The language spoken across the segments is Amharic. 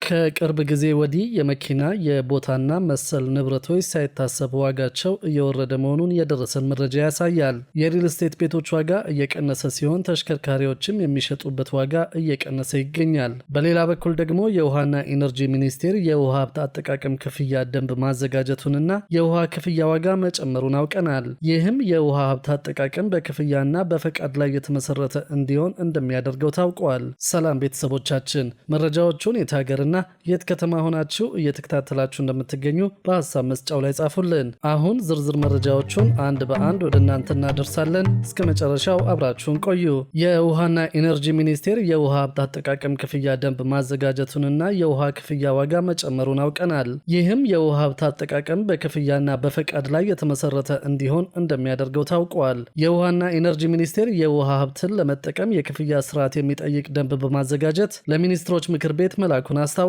ከቅርብ ጊዜ ወዲህ የመኪና የቦታና መሰል ንብረቶች ሳይታሰብ ዋጋቸው እየወረደ መሆኑን የደረሰን መረጃ ያሳያል። የሪል ስቴት ቤቶች ዋጋ እየቀነሰ ሲሆን ተሽከርካሪዎችም የሚሸጡበት ዋጋ እየቀነሰ ይገኛል። በሌላ በኩል ደግሞ የውሃና ኢነርጂ ሚኒስቴር የውሃ ሀብት አጠቃቀም ክፍያ ደንብ ማዘጋጀቱንና የውሃ ክፍያ ዋጋ መጨመሩን አውቀናል። ይህም የውሃ ሀብት አጠቃቀም በክፍያና በፈቃድ ላይ የተመሰረተ እንዲሆን እንደሚያደርገው ታውቋል። ሰላም ቤተሰቦቻችን፣ መረጃዎቹን የታገርና የት ከተማ ሆናችሁ እየተከታተላችሁ እንደምትገኙ በሐሳብ መስጫው ላይ ጻፉልን። አሁን ዝርዝር መረጃዎቹን አንድ በአንድ ወደ እናንተ እናደርሳለን። እስከ መጨረሻው አብራችሁን ቆዩ። የውሃና ኢነርጂ ሚኒስቴር የውሃ ሀብት አጠቃቀም ክፍያ ደንብ ማዘጋጀቱንና የውሃ ክፍያ ዋጋ መጨመሩን አውቀናል። ይህም የውሃ ሀብት አጠቃቀም በክፍያና በፈቃድ ላይ የተመሰረተ እንዲሆን እንደሚያደርገው ታውቋል። የውሃና ኢነርጂ ሚኒስቴር የውሃ ሀብትን ለመጠቀም የክፍያ ስርዓት የሚጠይቅ ደንብ በማዘጋጀት ለሚኒስትሮች ምክር ቤት መላኩን አስታውቀዋል።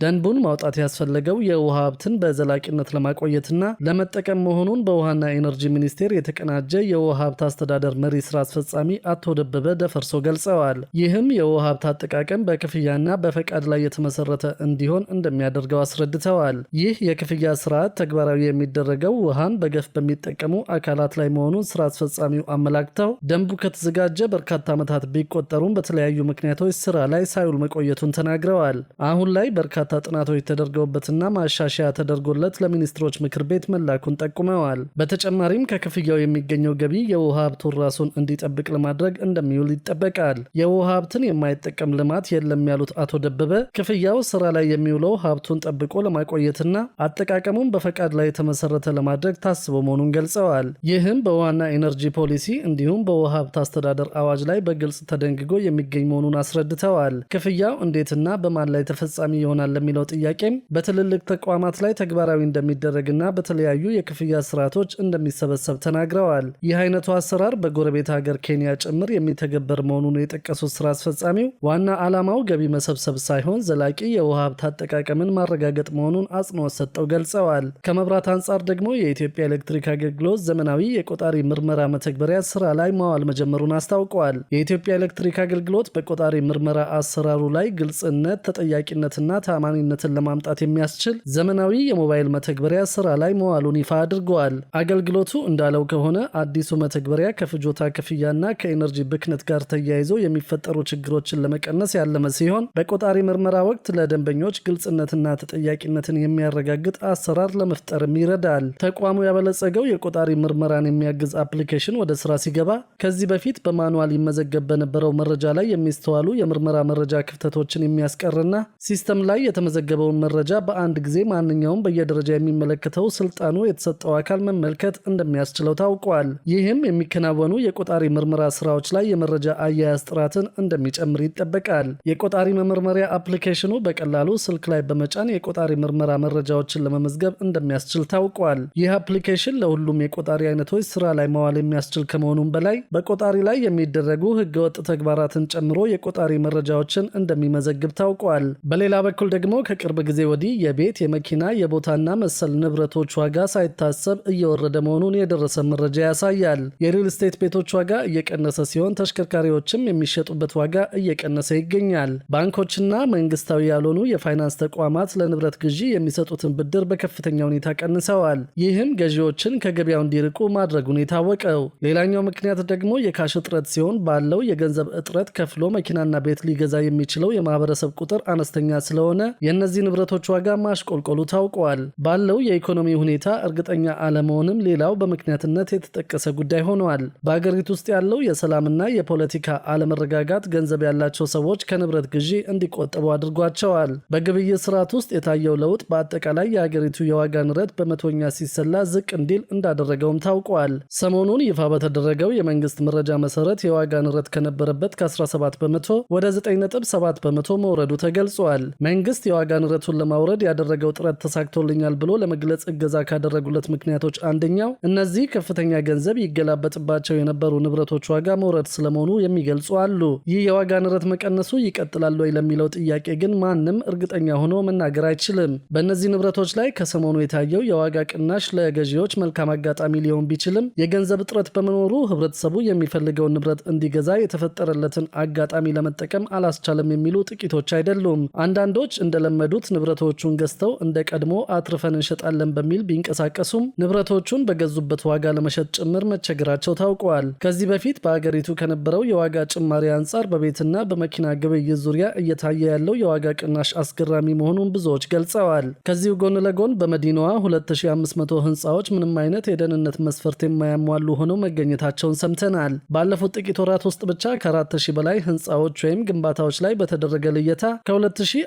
ደንቡን ማውጣት ያስፈለገው የውሃ ሀብትን በዘላቂነት ለማቆየትና ለመጠቀም መሆኑን በውሃና ኢነርጂ ሚኒስቴር የተቀናጀ የውሃ ሀብት አስተዳደር መሪ ስራ አስፈጻሚ አቶ ደበበ ደፈርሶ ገልጸዋል። ይህም የውሃ ሀብት አጠቃቀም በክፍያና በፈቃድ ላይ የተመሰረተ እንዲሆን እንደሚያደርገው አስረድተዋል። ይህ የክፍያ ስርዓት ተግባራዊ የሚደረገው ውሃን በገፍ በሚጠቀሙ አካላት ላይ መሆኑን ስራ አስፈጻሚው አመላክተው ደንቡ ከተዘጋጀ በርካታ ዓመታት ቢቆጠሩም በተለያዩ ምክንያቶች ስራ ላይ ሳይውል መቆየቱን ተናግረዋል። አሁን ላይ በርካታ ጥናቶች ተደርገውበትና ማሻሻያ ተደርጎለት ለሚኒስትሮች ምክር ቤት መላኩን ጠቁመዋል። በተጨማሪም ከክፍያው የሚገኘው ገቢ የውሃ ሀብቱን ራሱን እንዲጠብቅ ለማድረግ እንደሚውል ይጠበቃል። የውሃ ሀብትን የማይጠቀም ልማት የለም ያሉት አቶ ደበበ ክፍያው ስራ ላይ የሚውለው ሀብቱን ጠብቆ ለማቆየትና አጠቃቀሙን በፈቃድ ላይ የተመሰረተ ለማድረግ ታስቦ መሆኑን ገልጸዋል። ይህም በውሃና ኢነርጂ ፖሊሲ እንዲሁም በውሃ ሀብት አስተዳደር አዋጅ ላይ በግልጽ ተደንግጎ የሚገኝ መሆኑን አስረድተዋል። ክፍያው እንዴትና በማን ላይ ተፈጻሚ ይሆናል ለሚለው ጥያቄም በትልልቅ ተቋማት ላይ ተግባራዊ እንደሚደረግና በተለያዩ የክፍያ ስርዓቶች እንደሚሰበሰብ ተናግረዋል። ይህ አይነቱ አሰራር በጎረቤት ሀገር ኬንያ ጭምር የሚተገበር መሆኑን የጠቀሱት ስራ አስፈጻሚው ዋና ዓላማው ገቢ መሰብሰብ ሳይሆን ዘላቂ የውሃ ሀብት አጠቃቀምን ማረጋገጥ መሆኑን አጽንኦት ሰጠው ገልጸዋል። ከመብራት አንጻር ደግሞ የኢትዮጵያ ኤሌክትሪክ አገልግሎት ዘመናዊ የቆጣሪ ምርመራ መተግበሪያ ስራ ላይ ማዋል መጀመሩን አስታውቀዋል። የኢትዮጵያ ኤሌክትሪክ አገልግሎት በቆጣሪ ምርመራ አሰራሩ ላይ ግልጽነት፣ ተጠያቂነትና ታማኒነትን ለማምጣት የሚያስችል ዘመናዊ የሞባይል መተግበሪያ ስራ ላይ መዋሉን ይፋ አድርገዋል። አገልግሎቱ እንዳለው ከሆነ አዲሱ መተግበሪያ ከፍጆታ ክፍያና ከኤነርጂ ብክነት ጋር ተያይዞ የሚፈጠሩ ችግሮችን ለመቀነስ ያለመ ሲሆን በቆጣሪ ምርመራ ወቅት ለደንበኞች ግልጽነትና ተጠያቂነትን የሚያረጋግጥ አሰራር ለመፍጠርም ይረዳል። ተቋሙ ያበለጸገው የቆጣሪ ምርመራን የሚያግዝ አፕሊኬሽን ወደ ስራ ሲገባ ከዚህ በፊት በማኑዋል ይመዘገብ በነበረው መረጃ ላይ የሚስተዋሉ የምርመራ መረጃ ክፍተቶችን የሚያስቀርና ሲስተም ላይ የተመዘገበውን መረጃ በአንድ ጊዜ ማንኛውም በየደረጃ የሚመለከተው ስልጣኑ የተሰጠው አካል መመልከት እንደሚያስችለው ታውቋል። ይህም የሚከናወኑ የቆጣሪ ምርመራ ስራዎች ላይ የመረጃ አያያዝ ጥራትን እንደሚጨምር ይጠበቃል። የቆጣሪ መመርመሪያ አፕሊኬሽኑ በቀላሉ ስልክ ላይ በመጫን የቆጣሪ ምርመራ መረጃዎችን ለመመዝገብ እንደሚያስችል ታውቋል። ይህ አፕሊኬሽን ለሁሉም የቆጣሪ አይነቶች ስራ ላይ መዋል የሚያስችል ከመሆኑም በላይ በቆጣሪ ላይ የሚደረጉ ህገወጥ ተግባራትን ጨምሮ የቆጣሪ መረጃዎችን እንደሚመዘግብ ታውቋል። በሌላ በኩል ደግሞ ከቅርብ ጊዜ ወዲህ የቤት የመኪና የቦታና መሰል ንብረቶች ዋጋ ሳይታሰብ እየወረደ መሆኑን የደረሰ መረጃ ያሳያል። የሪል ስቴት ቤቶች ዋጋ እየቀነሰ ሲሆን ተሽከርካሪዎችም የሚሸጡበት ዋጋ እየቀነሰ ይገኛል። ባንኮችና መንግስታዊ ያልሆኑ የፋይናንስ ተቋማት ለንብረት ግዢ የሚሰጡትን ብድር በከፍተኛ ሁኔታ ቀንሰዋል። ይህም ገዢዎችን ከገበያው እንዲርቁ ማድረጉን የታወቀው። ሌላኛው ምክንያት ደግሞ የካሽ እጥረት ሲሆን ባለው የገንዘብ እጥረት ከፍሎ መኪናና ቤት ሊገዛ የሚችለው የማህበረሰብ ቁጥር አነስተኛ ስለሆነ የእነዚህ ንብረቶች ዋጋ ማሽቆልቆሉ ታውቋል። ባለው የኢኮኖሚ ሁኔታ እርግጠኛ አለመሆንም ሌላው በምክንያትነት የተጠቀሰ ጉዳይ ሆኗል። በአገሪቱ ውስጥ ያለው የሰላምና የፖለቲካ አለመረጋጋት ገንዘብ ያላቸው ሰዎች ከንብረት ግዢ እንዲቆጠቡ አድርጓቸዋል። በግብይት ስርዓት ውስጥ የታየው ለውጥ በአጠቃላይ የአገሪቱ የዋጋ ንረት በመቶኛ ሲሰላ ዝቅ እንዲል እንዳደረገውም ታውቋል። ሰሞኑን ይፋ በተደረገው የመንግስት መረጃ መሰረት የዋጋ ንረት ከነበረበት ከ17 በመቶ ወደ 9.7 በመቶ መውረዱ ተገልጿል። መንግስት የዋጋ ንረቱን ለማውረድ ያደረገው ጥረት ተሳክቶልኛል ብሎ ለመግለጽ እገዛ ካደረጉለት ምክንያቶች አንደኛው እነዚህ ከፍተኛ ገንዘብ ይገላበጥባቸው የነበሩ ንብረቶች ዋጋ መውረድ ስለመሆኑ የሚገልጹ አሉ። ይህ የዋጋ ንረት መቀነሱ ይቀጥላል ወይ ለሚለው ጥያቄ ግን ማንም እርግጠኛ ሆኖ መናገር አይችልም። በእነዚህ ንብረቶች ላይ ከሰሞኑ የታየው የዋጋ ቅናሽ ለገዢዎች መልካም አጋጣሚ ሊሆን ቢችልም የገንዘብ እጥረት በመኖሩ ህብረተሰቡ የሚፈልገውን ንብረት እንዲገዛ የተፈጠረለትን አጋጣሚ ለመጠቀም አላስቻለም የሚሉ ጥቂቶች አይደሉም። አንዳንድ አንዳንዶች እንደለመዱት ንብረቶቹን ገዝተው እንደ ቀድሞ አትርፈን እንሸጣለን በሚል ቢንቀሳቀሱም ንብረቶቹን በገዙበት ዋጋ ለመሸጥ ጭምር መቸገራቸው ታውቋል። ከዚህ በፊት በአገሪቱ ከነበረው የዋጋ ጭማሪ አንጻር በቤትና በመኪና ግብይት ዙሪያ እየታየ ያለው የዋጋ ቅናሽ አስገራሚ መሆኑን ብዙዎች ገልጸዋል። ከዚሁ ጎን ለጎን በመዲናዋ 2500 ህንፃዎች ምንም አይነት የደህንነት መስፈርት የማያሟሉ ሆነው መገኘታቸውን ሰምተናል። ባለፉት ጥቂት ወራት ውስጥ ብቻ ከ4000 በላይ ህንፃዎች ወይም ግንባታዎች ላይ በተደረገ ልየታ ከ2500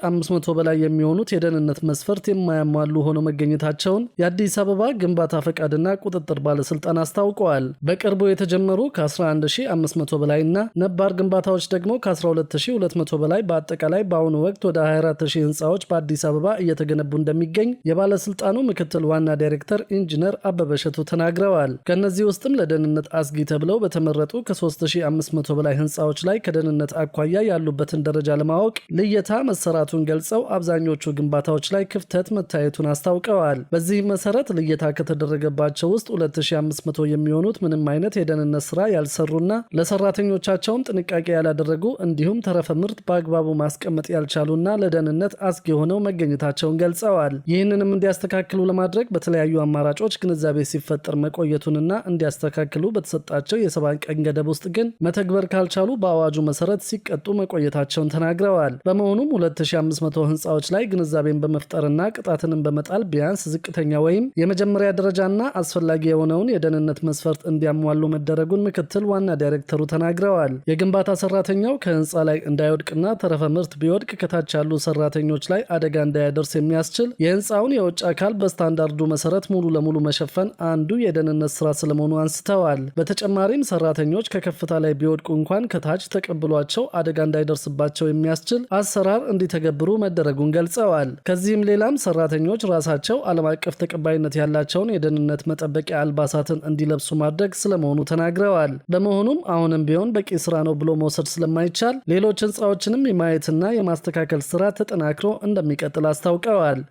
በላይ የሚሆኑት የደህንነት መስፈርት የማያሟሉ ሆነው መገኘታቸውን የአዲስ አበባ ግንባታ ፈቃድና ቁጥጥር ባለስልጣን አስታውቀዋል። በቅርቡ የተጀመሩ ከ11500 በላይ እና ነባር ግንባታዎች ደግሞ ከ12200 በላይ በአጠቃላይ በአሁኑ ወቅት ወደ 24000 ህንፃዎች በአዲስ አበባ እየተገነቡ እንደሚገኝ የባለስልጣኑ ምክትል ዋና ዳይሬክተር ኢንጂነር አበበ እሸቱ ተናግረዋል። ከነዚህ ውስጥም ለደህንነት አስጊ ተብለው በተመረጡ ከ3500 በላይ ህንፃዎች ላይ ከደህንነት አኳያ ያሉበትን ደረጃ ለማወቅ ልየታ መሰራቱን ገልጸው አብዛኞቹ ግንባታዎች ላይ ክፍተት መታየቱን አስታውቀዋል። በዚህም መሰረት ልየታ ከተደረገባቸው ውስጥ 2500 የሚሆኑት ምንም አይነት የደህንነት ስራ ያልሰሩና ለሰራተኞቻቸውም ጥንቃቄ ያላደረጉ እንዲሁም ተረፈ ምርት በአግባቡ ማስቀመጥ ያልቻሉና ለደህንነት አስጊ ሆነው መገኘታቸውን ገልጸዋል። ይህንንም እንዲያስተካክሉ ለማድረግ በተለያዩ አማራጮች ግንዛቤ ሲፈጠር መቆየቱንና እንዲያስተካክሉ በተሰጣቸው የ7 ቀን ገደብ ውስጥ ግን መተግበር ካልቻሉ በአዋጁ መሰረት ሲቀጡ መቆየታቸውን ተናግረዋል። በመሆኑም 2500 ህንፃዎች ላይ ግንዛቤን በመፍጠርና ቅጣትንም በመጣል ቢያንስ ዝቅተኛ ወይም የመጀመሪያ ደረጃና አስፈላጊ የሆነውን የደህንነት መስፈርት እንዲያሟሉ መደረጉን ምክትል ዋና ዳይሬክተሩ ተናግረዋል። የግንባታ ሰራተኛው ከህንፃ ላይ እንዳይወድቅና ተረፈ ምርት ቢወድቅ ከታች ያሉ ሰራተኞች ላይ አደጋ እንዳያደርስ የሚያስችል የህንፃውን የውጭ አካል በስታንዳርዱ መሰረት ሙሉ ለሙሉ መሸፈን አንዱ የደህንነት ስራ ስለመሆኑ አንስተዋል። በተጨማሪም ሰራተኞች ከከፍታ ላይ ቢወድቁ እንኳን ከታች ተቀብሏቸው አደጋ እንዳይደርስባቸው የሚያስችል አሰራር እንዲተገብሩ መደረጉን ገልጸዋል። ከዚህም ሌላም ሰራተኞች ራሳቸው ዓለም አቀፍ ተቀባይነት ያላቸውን የደህንነት መጠበቂያ አልባሳትን እንዲለብሱ ማድረግ ስለመሆኑ ተናግረዋል። በመሆኑም አሁንም ቢሆን በቂ ስራ ነው ብሎ መውሰድ ስለማይቻል ሌሎች ህንፃዎችንም የማየትና የማስተካከል ስራ ተጠናክሮ እንደሚቀጥል አስታውቀዋል።